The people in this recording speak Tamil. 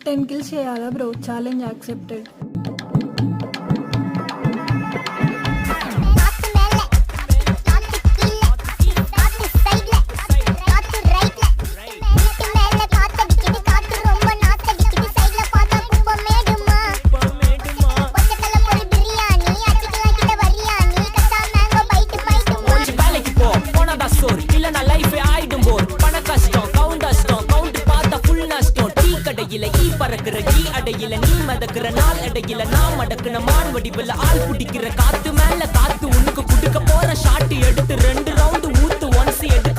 10 kills చేయాలా బ్రో? Challenge accepted. அடையில நீ மதக்குற நாள் அடையில நான் மடக்குன மான் வடிவில் ஆள் புடிக்கிற காத்து மேல காத்து உனக்கு குடுக்க போற ஷாட் எடுத்து 2 ரவுண்டு ஊத்து ஒன்ஸ் எடு